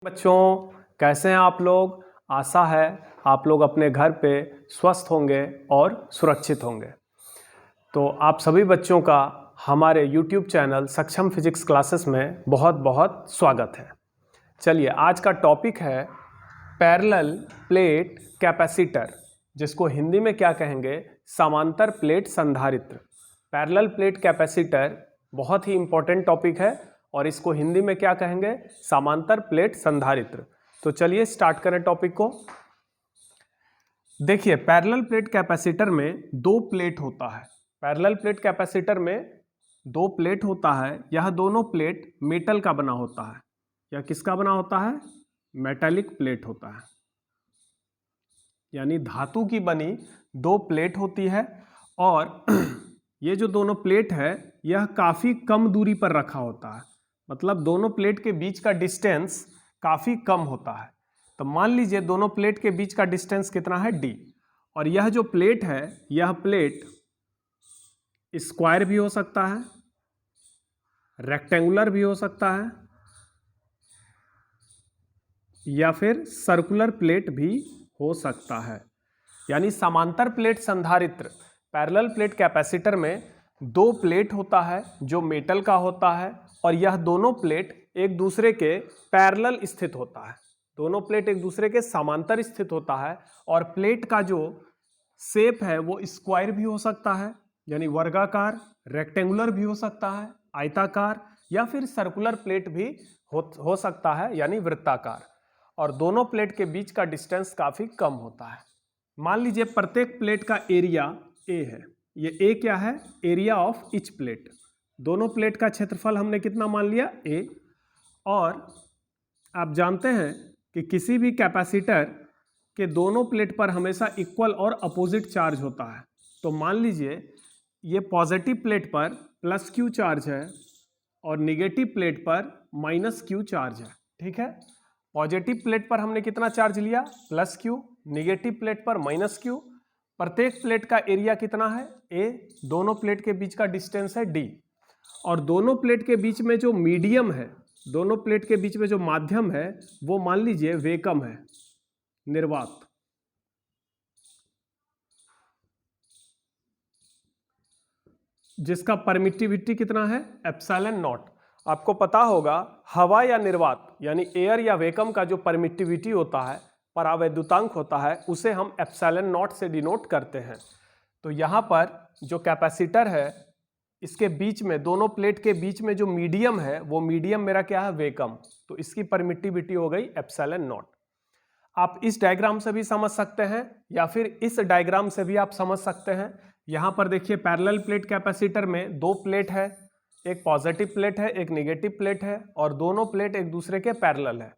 बच्चों, कैसे हैं आप लोग। आशा है आप लोग अपने घर पे स्वस्थ होंगे और सुरक्षित होंगे। तो आप सभी बच्चों का हमारे YouTube चैनल सक्षम फिजिक्स क्लासेस में बहुत बहुत स्वागत है। चलिए, आज का टॉपिक है पैरेलल प्लेट कैपेसिटर, जिसको हिंदी में क्या कहेंगे, समांतर प्लेट संधारित्र। पैरेलल प्लेट कैपेसिटर बहुत ही इंपॉर्टेंट टॉपिक है और इसको हिंदी में क्या कहेंगे, समांतर प्लेट संधारित्र। तो चलिए स्टार्ट करें टॉपिक को। देखिए, पैरेलल प्लेट कैपेसिटर में दो प्लेट होता है। पैरेलल प्लेट कैपेसिटर में दो प्लेट होता है। यह दोनों प्लेट मेटल का बना होता है। यह किसका बना होता है? मेटालिक प्लेट होता है, यानी धातु की बनी दो प्लेट होती है। और ये जो दोनों प्लेट है यह काफी कम दूरी पर रखा होता है, मतलब दोनों प्लेट के बीच का डिस्टेंस काफी कम होता है। तो मान लीजिए दोनों प्लेट के बीच का डिस्टेंस कितना है, d। और यह जो प्लेट है, यह प्लेट स्क्वायर भी हो सकता है, रेक्टेंगुलर भी हो सकता है, या फिर सर्कुलर प्लेट भी हो सकता है। यानी समांतर प्लेट संधारित्र पैरेलल प्लेट कैपेसिटर में दो प्लेट होता है जो मेटल का होता है, और यह दोनों प्लेट एक दूसरे के पैरेलल स्थित होता है। दोनों प्लेट एक दूसरे के समांतर स्थित होता है। और प्लेट का जो शेप है वो स्क्वायर भी हो सकता है, यानी वर्गाकार, रेक्टेंगुलर भी हो सकता है, आयताकार, या फिर सर्कुलर प्लेट भी हो सकता है, यानी वृत्ताकार। और दोनों प्लेट के बीच का डिस्टेंस काफी कम होता है। मान लीजिए प्रत्येक प्लेट का एरिया A है। ये A क्या है? Area of each plate. दोनों प्लेट का क्षेत्रफल हमने कितना मान लिया? A। और आप जानते हैं कि किसी भी कैपेसिटर के दोनों प्लेट पर हमेशा इक्वल और अपोजिट चार्ज होता है। तो मान लीजिए ये पॉजिटिव प्लेट पर प्लस Q चार्ज है और निगेटिव प्लेट पर माइनस Q चार्ज है। ठीक है, पॉजिटिव प्लेट पर हमने कितना चार्ज लिया? Plus Q। निगेटिव प्लेट पर माइनस Q। प्रत्येक प्लेट का एरिया कितना है? A। दोनों प्लेट के बीच का डिस्टेंस है D। और दोनों प्लेट के बीच में जो मीडियम है, दोनों प्लेट के बीच में जो माध्यम है, वो मान लीजिए वेकम है, निर्वात। जिसका परमिटिविटी कितना है? Epsilon not. आपको पता होगा हवा या निर्वात यानी एयर या वेकम का जो परमिटिविटी होता है, परावैद्युतांक होता है, उसे हम एप्सिलॉन नॉट से डिनोट करते हैं। तो यहाँ पर जो कैपेसिटर है, इसके बीच में, दोनों प्लेट के बीच में जो मीडियम है, वो मीडियम मेरा क्या है? वेकम। तो इसकी परमिटिविटी हो गई एप्सिलॉन नॉट। आप इस डायग्राम से भी समझ सकते हैं या फिर इस डायग्राम से भी आप समझ सकते हैं। यहाँ पर देखिए पैरेलल प्लेट कैपेसिटर में दो प्लेट है, एक पॉजिटिव प्लेट है, एक निगेटिव प्लेट है, और दोनों प्लेट एक दूसरे के पैरेलल है।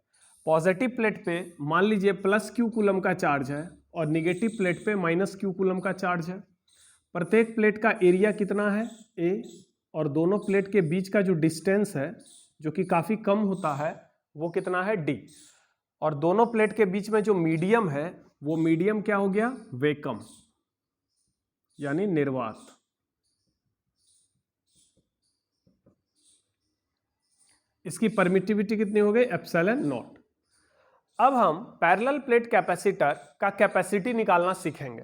पॉजिटिव प्लेट पे मान लीजिए प्लस Q कूलम का चार्ज है और निगेटिव प्लेट पे माइनस Q कूलम का चार्ज है। प्रत्येक प्लेट का एरिया कितना है? A। और दोनों प्लेट के बीच का जो डिस्टेंस है, जो कि काफ़ी कम होता है, वो कितना है? D। और दोनों प्लेट के बीच में जो मीडियम है, वो मीडियम क्या हो गया? वेकम, यानी निर्वात। इसकी परमिटिविटी कितनी हो गई? Epsilon not. अब हम पैरेलल प्लेट कैपेसिटर का कैपेसिटी निकालना सीखेंगे।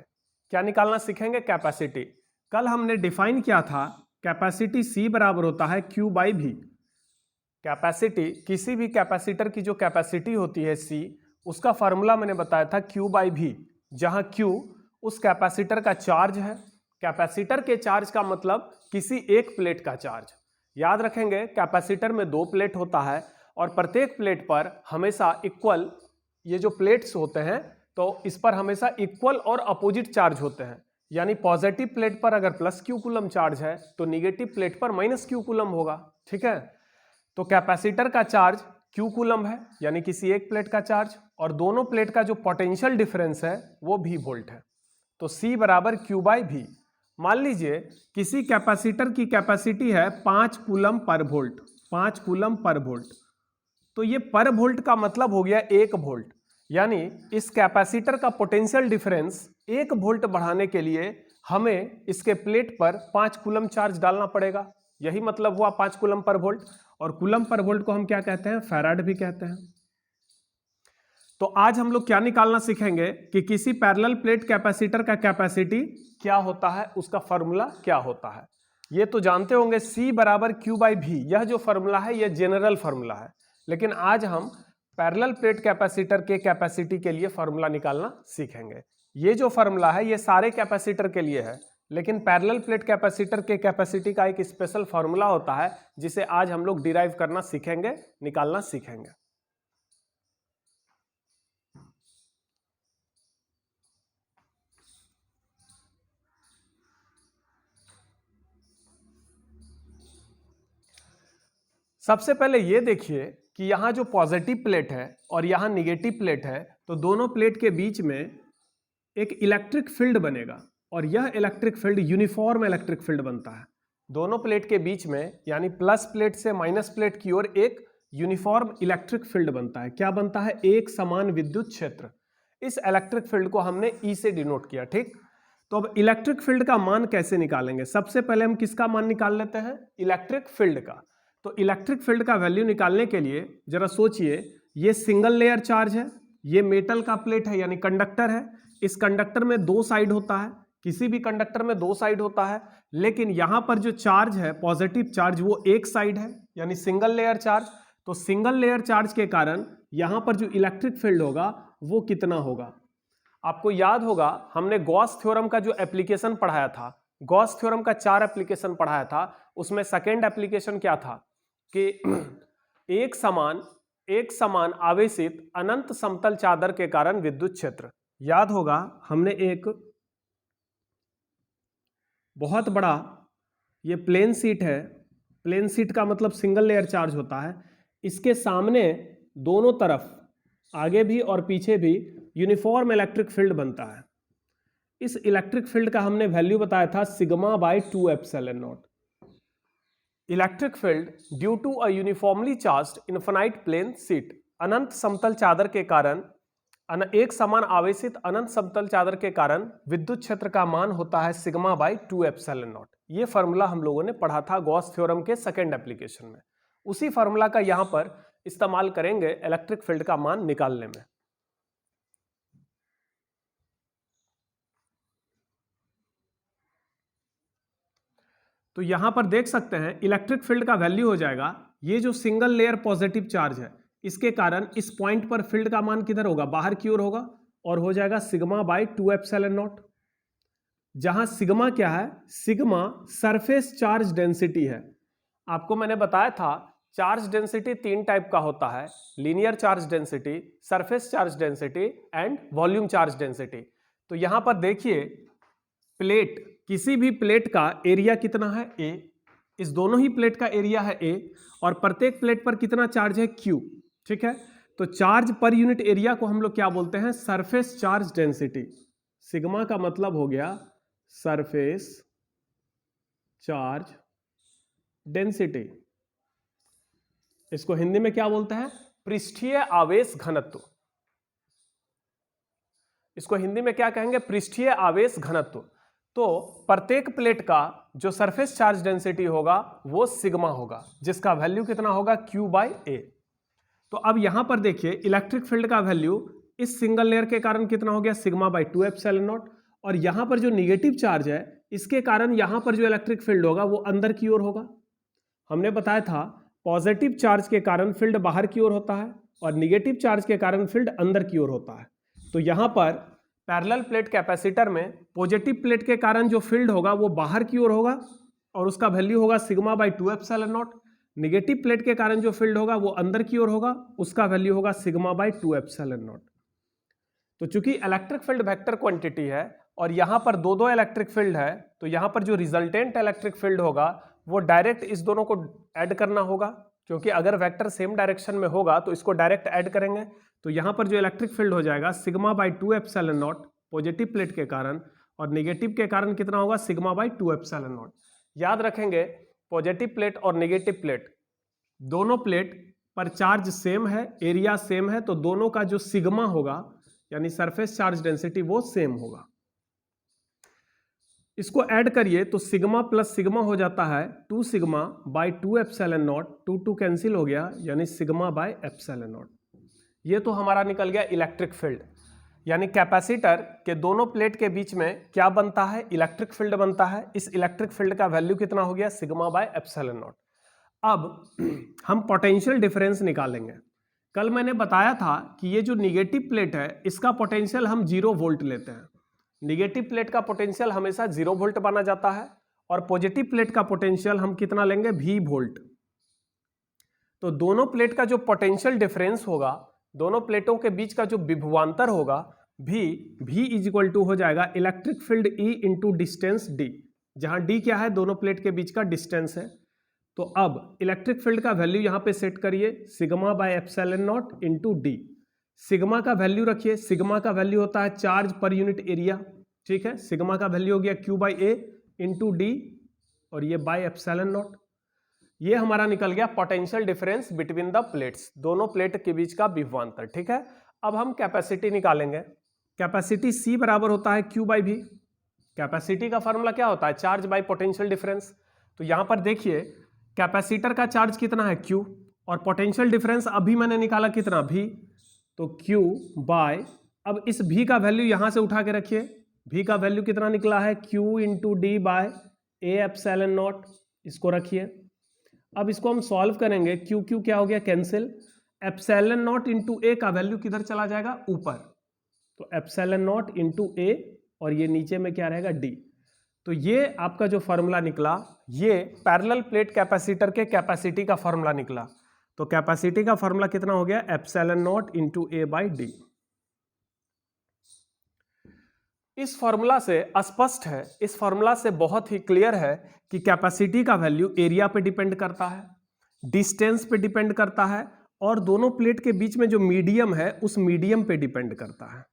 क्या निकालना सीखेंगे? कैपेसिटी। कल हमने डिफाइन किया था कैपेसिटी C बराबर होता है Q बाई V। कैपेसिटी, किसी भी कैपेसिटर की जो कैपेसिटी होती है C, उसका फार्मूला मैंने बताया था Q बाई V, जहां Q उस कैपेसिटर का चार्ज है। कैपेसिटर के चार्ज का मतलब किसी एक प्लेट का चार्ज। याद रखेंगे कैपेसिटर में दो प्लेट होता है और प्रत्येक प्लेट पर हमेशा इक्वल, ये जो प्लेट्स होते हैं तो इस पर हमेशा इक्वल और अपोजिट चार्ज होते हैं। यानी पॉजिटिव प्लेट पर अगर प्लस Q कूलम चार्ज है तो निगेटिव प्लेट पर माइनस Q कूलम होगा। ठीक है, तो कैपेसिटर का चार्ज Q कूलम है, यानी किसी एक प्लेट का चार्ज, और दोनों प्लेट का जो पोटेंशियल डिफरेंस है वो V वोल्ट है। तो C बराबर Q बाई V। मान लीजिए किसी कैपेसिटर की कैपेसिटी है 5 coulomb per volt, 5 coulomb per volt. तो ये पर वोल्ट का मतलब हो गया 1 वोल्ट, यानी इस कैपेसिटर का पोटेंशियल डिफरेंस 1 वोल्ट बढ़ाने के लिए हमें इसके प्लेट पर 5 कूलम चार्ज डालना पड़ेगा। यही मतलब हुआ 5 कूलम पर वोल्ट। और कूलम पर वोल्ट को हम क्या कहते हैं? फैराड भी कहते हैं। तो आज हम लोग क्या निकालना सीखेंगे कि किसी पैरेलल प्लेट कैपेसिटर का कैपेसिटी क्या होता है, उसका फॉर्मूला क्या होता है। ये तो जानते होंगे C बराबर Q बाई V, यह जो फॉर्मूला है यह जनरल फॉर्मूला है, लेकिन आज हम पैरेलल प्लेट कैपेसिटर के कैपेसिटी के लिए फॉर्मूला निकालना सीखेंगे। ये जो फॉर्मूला है ये सारे कैपेसिटर के लिए है, लेकिन पैरेलल प्लेट कैपेसिटर के कैपेसिटी का एक स्पेशल फॉर्मूला होता है जिसे आज हम लोग डिराइव करना सीखेंगे, निकालना सीखेंगे। सबसे पहले ये देखिए कि यहाँ जो पॉजिटिव प्लेट है और यहाँ निगेटिव प्लेट है, तो दोनों प्लेट के बीच में एक इलेक्ट्रिक फील्ड बनेगा और यह electric field uniform electric field बनता है। दोनों प्लेट के बीच में यानी प्लस प्लेट से माइनस प्लेट की ओर एक यूनिफॉर्म इलेक्ट्रिक फील्ड बनता है। क्या बनता है? एक समान विद्युत क्षेत्र। इस इलेक्ट्रिक फील्ड को हमने ई से डिनोट किया, ठीक। तो अब इलेक्ट्रिक फील्ड का मान कैसे निकालेंगे? सबसे पहले हम किसका मान निकाल लेते हैं? इलेक्ट्रिक फील्ड का। तो इलेक्ट्रिक फील्ड का वैल्यू निकालने के लिए जरा सोचिए, ये सिंगल लेयर चार्ज है, ये मेटल का प्लेट है यानी कंडक्टर है। इस कंडक्टर में दो साइड होता है, किसी भी कंडक्टर में दो साइड होता है, लेकिन यहां पर जो चार्ज है पॉजिटिव चार्ज वो एक साइड है यानी सिंगल लेयर चार्ज। तो सिंगल लेयर चार्ज के कारण यहां पर जो इलेक्ट्रिक फील्ड होगा वो कितना होगा? आपको याद होगा हमने गॉस थ्योरम का जो एप्लीकेशन पढ़ाया था, गॉस थ्योरम का 4 एप्लीकेशन पढ़ाया था, उसमें सेकेंड एप्लीकेशन क्या था कि एक समान आवेशित अनंत समतल चादर के कारण विद्युत क्षेत्र। याद होगा हमने एक बहुत बड़ा, ये प्लेन शीट है, प्लेन शीट का मतलब सिंगल लेयर चार्ज होता है, इसके सामने दोनों तरफ आगे भी और पीछे भी यूनिफॉर्म इलेक्ट्रिक फील्ड बनता है। इस इलेक्ट्रिक फील्ड का हमने वैल्यू बताया था sigma by 2 epsilon not. Electric field due to a uniformly charged infinite plane sheet, अनंत समतल चादर के कारण, एक समान आवेशित अनंत समतल चादर के कारण विद्युत क्षेत्र का मान होता है सिग्मा बाई 2 एप्सिलॉन नॉट। ये फार्मूला हम लोगों ने पढ़ा था गॉस थ्योरम के सेकेंड एप्लीकेशन में। उसी फार्मूला का यहां पर इस्तेमाल करेंगे इलेक्ट्रिक फील्ड का मान निकालने में। तो यहां पर देख सकते हैं इलेक्ट्रिक फील्ड का वैल्यू हो जाएगा, ये जो सिंगल लेयर पॉजिटिव चार्ज है इसके कारण इस पॉइंट पर फील्ड का मान किधर होगा? बाहर की ओर होगा और हो जाएगा सिग्मा बाई 2 एप्सिलॉन नॉट। जहां सिग्मा क्या है? सिग्मा सरफेस चार्ज डेंसिटी है। आपको मैंने बताया था चार्ज डेंसिटी 3 टाइप का होता है, linear charge density, surface charge density and volume charge density. तो यहां पर देखिए प्लेट, किसी भी प्लेट का एरिया कितना है? A। इस दोनों ही प्लेट का एरिया है A और प्रत्येक प्लेट पर कितना चार्ज है? Q, ठीक है। तो चार्ज पर यूनिट एरिया को हम लोग क्या बोलते हैं? Surface charge density. सिग्मा का मतलब हो गया सरफेस चार्ज डेंसिटी। इसको हिंदी में क्या बोलते हैं? पृष्ठीय आवेश घनत्व। इसको हिंदी में क्या कहेंगे? पृष्ठीय आवेश घनत्व। तो प्रत्येक प्लेट का जो सरफेस चार्ज डेंसिटी होगा वो सिग्मा होगा, जिसका वैल्यू कितना होगा? Q by A। तो अब यहां पर देखिए इलेक्ट्रिक फील्ड का वैल्यू इस सिंगल लेयर के कारण कितना हो गया? Sigma by 2 epsilon not. और यहां पर जो निगेटिव चार्ज है इसके कारण यहां पर जो इलेक्ट्रिक फील्ड होगा वो अंदर की ओर होगा। हमने बताया था पॉजिटिव चार्ज के कारण फील्ड बाहर की ओर होता है और निगेटिव चार्ज के कारण फील्ड अंदर की ओर होता है। तो यहां पर पैरेलल प्लेट कैपेसिटर में पॉजिटिव प्लेट के कारण जो फील्ड होगा वो बाहर की ओर होगा और उसका वैल्यू होगा sigma by 2 epsilon not. Negative plate के कारण जो फील्ड होगा वो अंदर की ओर होगा, उसका वैल्यू होगा सिग्मा बाई 2 एप्सिलॉन नॉट। तो चूंकि इलेक्ट्रिक फील्ड वेक्टर क्वांटिटी है और यहां पर दो इलेक्ट्रिक फील्ड है, तो यहां पर जो रिजल्टेंट इलेक्ट्रिक फील्ड होगा वो डायरेक्ट इस दोनों को ऐड करना होगा, क्योंकि अगर वेक्टर सेम डायरेक्शन में होगा तो इसको डायरेक्ट ऐड करेंगे। तो यहां पर जो इलेक्ट्रिक फील्ड हो जाएगा sigma by 2 epsilon not positive plate के कारण, और निगेटिव के कारण कितना होगा? Sigma by 2 epsilon not. याद रखेंगे पॉजिटिव प्लेट और निगेटिव प्लेट दोनों प्लेट पर चार्ज सेम है, एरिया सेम है, तो दोनों का जो सिग्मा होगा यानी सरफेस चार्ज डेंसिटी वो सेम होगा। इसको ऐड करिए तो सिग्मा प्लस सिग्मा हो जाता है 2 sigma by 2 epsilon not, 2 cancel हो गया यानी सिग्मा बाई एप्सिलॉन नॉट। ये तो हमारा निकल गया इलेक्ट्रिक फील्ड, यानी कैपेसिटर के दोनों प्लेट के बीच में क्या बनता है, इलेक्ट्रिक फील्ड बनता है। इस इलेक्ट्रिक फील्ड का वैल्यू कितना हो गया, सिग्मा बाय एप्सिलॉन नॉट। अब हम पोटेंशियल डिफरेंस निकालेंगे। कल मैंने बताया था कि ये जो निगेटिव प्लेट है इसका पोटेंशियल हम 0 वोल्ट लेते हैं। निगेटिव प्लेट का पोटेंशियल हमेशा 0 वोल्ट माना जाता है और पॉजिटिव प्लेट का पोटेंशियल हम कितना लेंगे, V वोल्ट। तो दोनों प्लेट का जो पोटेंशियल डिफरेंस होगा, दोनों प्लेटों के बीच का जो विभवांतर होगा V इज इक्वल टू हो जाएगा electric field E into distance D, जहां D क्या है, दोनों प्लेट के बीच का डिस्टेंस है। तो अब इलेक्ट्रिक फील्ड का वैल्यू यहां पे सेट करिए, sigma by epsilon not into D. Sigma का वैल्यू रखिए, सिग्मा का वैल्यू होता है चार्ज पर यूनिट एरिया, ठीक है। सिग्मा का वैल्यू हो गया Q by A into D और ये बाय एप्सिलॉन नॉट। ये हमारा निकल गया potential difference between the plates, दोनों प्लेट के बीच का विभवांतर, ठीक है। अब हम कैपेसिटी निकालेंगे। कैपेसिटी C बराबर होता है Q बाई V। कैपेसिटी का फॉर्मूला क्या होता है, चार्ज बाय पोटेंशियल डिफरेंस। तो यहां पर देखिए कैपेसिटर का चार्ज कितना है Q और पोटेंशियल डिफरेंस अभी मैंने निकाला कितना, V। तो Q बाय, अब इस V का वैल्यू यहां से उठा के रखिए, V का वैल्यू कितना निकला है, Q into D by A epsilon naught, इसको रखिए। अब इसको हम सॉल्व करेंगे, Q क्या हो गया, कैंसिल। एप्सिलॉन नॉट इंटू ए का वैल्यू किधर चला जाएगा, ऊपर। तो एप्सिलॉन नॉट इंटू ए और ये नीचे में क्या रहेगा, D। तो ये आपका जो फॉर्मूला निकला, ये पैरेलल प्लेट कैपेसिटर के कैपेसिटी का फॉर्मूला निकला। तो कैपेसिटी का फॉर्मूला कितना हो गया, epsilon not into A by D. इस फॉर्मूला से स्पष्ट है, इस फॉर्मूला से बहुत ही क्लियर है कि कैपेसिटी का वैल्यू एरिया पे डिपेंड करता है, डिस्टेंस पे डिपेंड करता है और दोनों प्लेट के बीच में जो मीडियम है उस मीडियम पे डिपेंड करता है,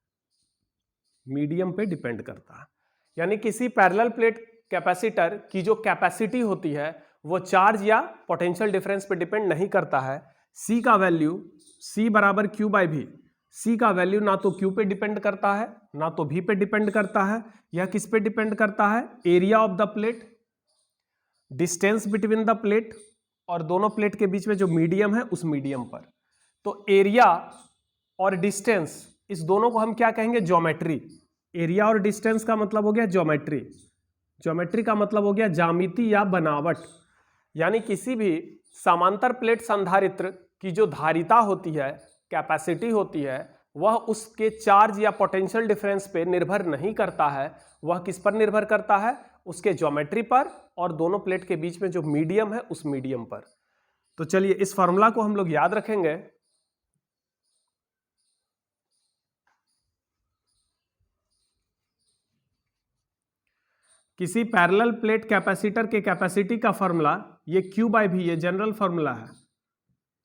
मीडियम पे डिपेंड करता है। यानी किसी पैरेलल प्लेट कैपेसिटर की जो कैपेसिटी होती है वो चार्ज या पोटेंशियल डिफरेंस पे डिपेंड नहीं करता है। C का वैल्यू, C बराबर Q बाई V, C का वैल्यू ना तो Q पे डिपेंड करता है ना तो V पे डिपेंड करता है। यह किस पे डिपेंड करता है, area of the plate, distance between the plate और दोनों प्लेट के बीच में जो मीडियम है उस मीडियम पर। तो एरिया और डिस्टेंस, इस दोनों को हम क्या कहेंगे, ज्योमेट्री। एरिया और डिस्टेंस का मतलब हो गया ज्योमेट्री, ज्योमेट्री का मतलब हो गया ज्यामिति या बनावट। यानी किसी भी समांतर प्लेट संधारित्र की जो धारिता होती है, कैपेसिटी होती है, वह उसके चार्ज या पोटेंशियल डिफरेंस पे निर्भर नहीं करता है। वह किस पर निर्भर करता है, उसके ज्योमेट्री पर और दोनों प्लेट के बीच में जो मीडियम है उस मीडियम पर। तो चलिए इस फॉर्मूला को हम लोग याद रखेंगे। किसी पैरेलल प्लेट कैपेसिटर के कैपेसिटी का फॉर्मूला, ये Q बाई V, ये जनरल फॉर्मूला है।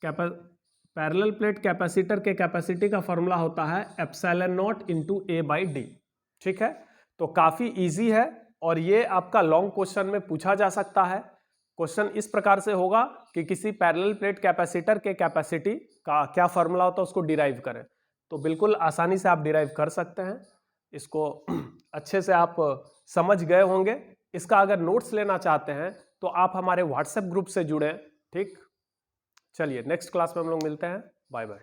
पैरेलल प्लेट कैपेसिटर के कैपेसिटी का फॉर्मूला होता है epsilon not into A by D, ठीक है। तो काफी इजी है और ये आपका लॉन्ग क्वेश्चन में पूछा जा सकता है। क्वेश्चन इस प्रकार से होगा कि किसी पैरेलल प्लेट कैपेसिटर के कैपेसिटी का क्या फॉर्मूला होता है उसको डिराइव करें। तो बिल्कुल आसानी से आप डिराइव कर सकते हैं, इसको अच्छे से आप समझ गए होंगे। इसका अगर नोट्स लेना चाहते हैं तो आप हमारे व्हाट्सएप ग्रुप से जुड़ें, ठीक। चलिए नेक्स्ट क्लास में हम लोग मिलते हैं, बाय बाय।